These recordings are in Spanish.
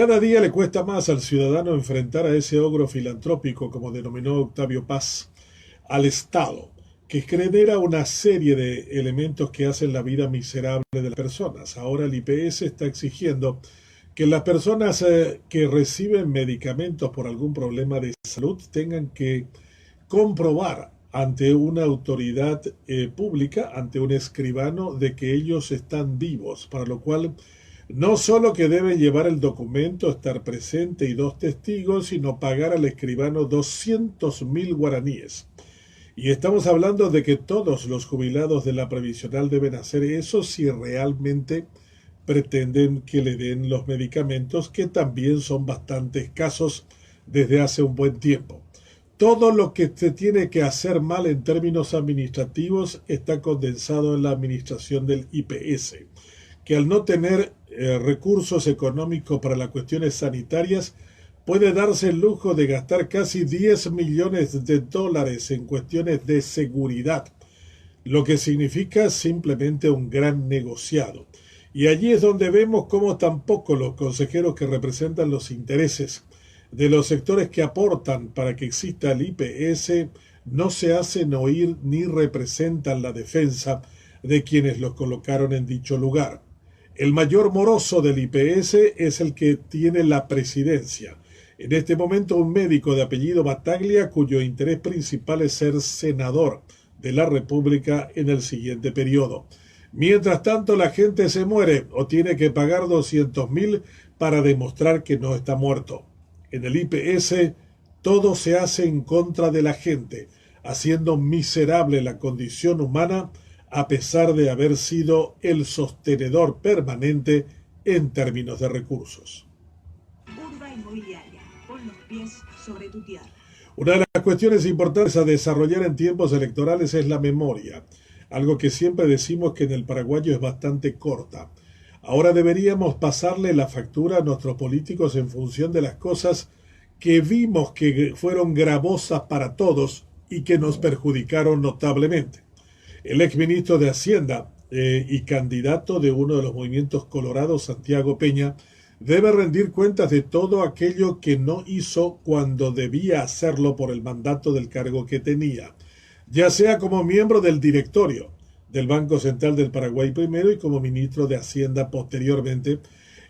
Cada día le cuesta más al ciudadano enfrentar a ese ogro filantrópico, como denominó Octavio Paz, al Estado, que genera una serie de elementos que hacen la vida miserable de las personas. Ahora el IPS está exigiendo que las personas que reciben medicamentos por algún problema de salud tengan que comprobar ante una autoridad pública, ante un escribano, de que ellos están vivos, para lo cual no solo que debe llevar el documento, estar presente y dos testigos, sino pagar al escribano 200.000 guaraníes. Y estamos hablando de que todos los jubilados de la previsional deben hacer eso si realmente pretenden que le den los medicamentos, que también son bastante escasos desde hace un buen tiempo. Todo lo que se tiene que hacer mal en términos administrativos está condensado en la administración del IPS, que al no tener recursos económicos para las cuestiones sanitarias, puede darse el lujo de gastar casi 10 millones de dólares en cuestiones de seguridad, lo que significa simplemente un gran negociado. Y allí es donde vemos cómo tampoco los consejeros que representan los intereses de los sectores que aportan para que exista el IPS no se hacen oír ni representan la defensa de quienes los colocaron en dicho lugar. El mayor moroso del IPS es el que tiene la presidencia. En este momento un médico de apellido Battaglia, cuyo interés principal es ser senador de la República en el siguiente periodo. Mientras tanto la gente se muere o tiene que pagar 200.000 para demostrar que no está muerto. En el IPS todo se hace en contra de la gente, haciendo miserable la condición humana a pesar de haber sido el sostenedor permanente en términos de recursos. Urba Inmobiliaria, pon los pies sobre tu tierra. Una de las cuestiones importantes a desarrollar en tiempos electorales es la memoria, algo que siempre decimos que en el paraguayo es bastante corta. Ahora deberíamos pasarle la factura a nuestros políticos en función de las cosas que vimos que fueron gravosas para todos y que nos perjudicaron notablemente. El exministro de Hacienda y candidato de uno de los movimientos colorados, Santiago Peña, debe rendir cuentas de todo aquello que no hizo cuando debía hacerlo por el mandato del cargo que tenía, ya sea como miembro del directorio del Banco Central del Paraguay primero y como ministro de Hacienda posteriormente,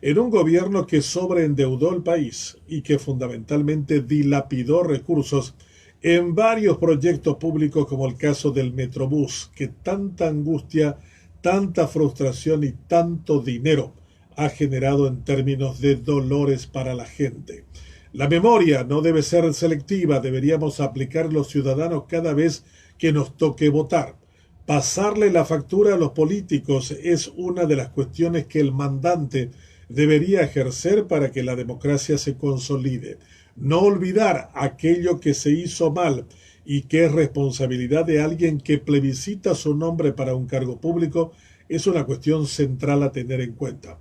en un gobierno que sobreendeudó el país y que fundamentalmente dilapidó recursos en varios proyectos públicos, como el caso del Metrobús, que tanta angustia, tanta frustración y tanto dinero ha generado en términos de dolores para la gente. La memoria no debe ser selectiva, deberíamos aplicar los ciudadanos cada vez que nos toque votar. Pasarle la factura a los políticos es una de las cuestiones que el mandante debería ejercer para que la democracia se consolide. No olvidar aquello que se hizo mal y que es responsabilidad de alguien que plebiscita su nombre para un cargo público es una cuestión central a tener en cuenta.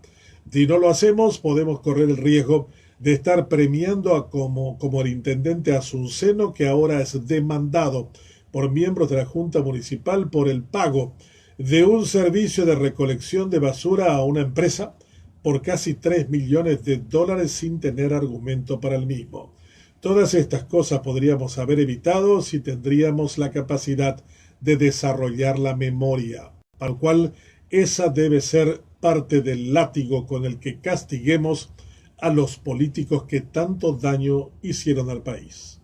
Si no lo hacemos, podemos correr el riesgo de estar premiando como el intendente Asunceno, que ahora es demandado por miembros de la Junta Municipal por el pago de un servicio de recolección de basura a una empresa por casi 3 millones de dólares sin tener argumento para el mismo. Todas estas cosas podríamos haber evitado si tendríamos la capacidad de desarrollar la memoria, para lo cual esa debe ser parte del látigo con el que castiguemos a los políticos que tanto daño hicieron al país.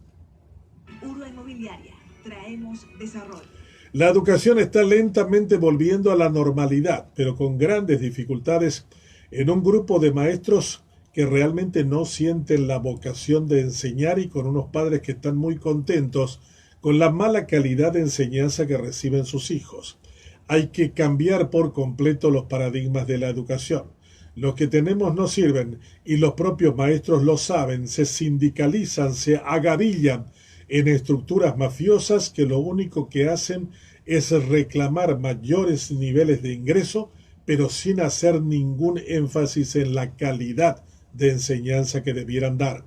Urba Inmobiliaria, traemos desarrollo. La educación está lentamente volviendo a la normalidad, pero con grandes dificultades en un grupo de maestros que realmente no sienten la vocación de enseñar y con unos padres que están muy contentos con la mala calidad de enseñanza que reciben sus hijos. Hay que cambiar por completo los paradigmas de la educación. Los que tenemos no sirven y los propios maestros lo saben, se sindicalizan, se agavillan en estructuras mafiosas que lo único que hacen es reclamar mayores niveles de ingreso, pero sin hacer ningún énfasis en la calidad de enseñanza que debieran dar.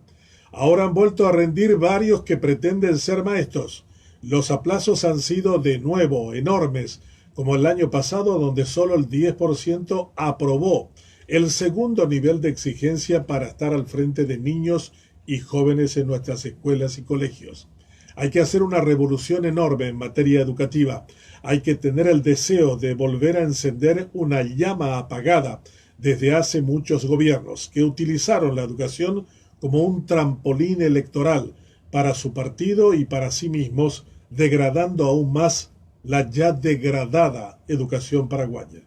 Ahora han vuelto a rendir varios que pretenden ser maestros. Los aplazos han sido de nuevo enormes, como el año pasado, donde solo el 10% aprobó el segundo nivel de exigencia para estar al frente de niños y jóvenes en nuestras escuelas y colegios. Hay que hacer una revolución enorme en materia educativa. Hay que tener el deseo de volver a encender una llama apagada desde hace muchos gobiernos que utilizaron la educación como un trampolín electoral para su partido y para sí mismos, degradando aún más la ya degradada educación paraguaya.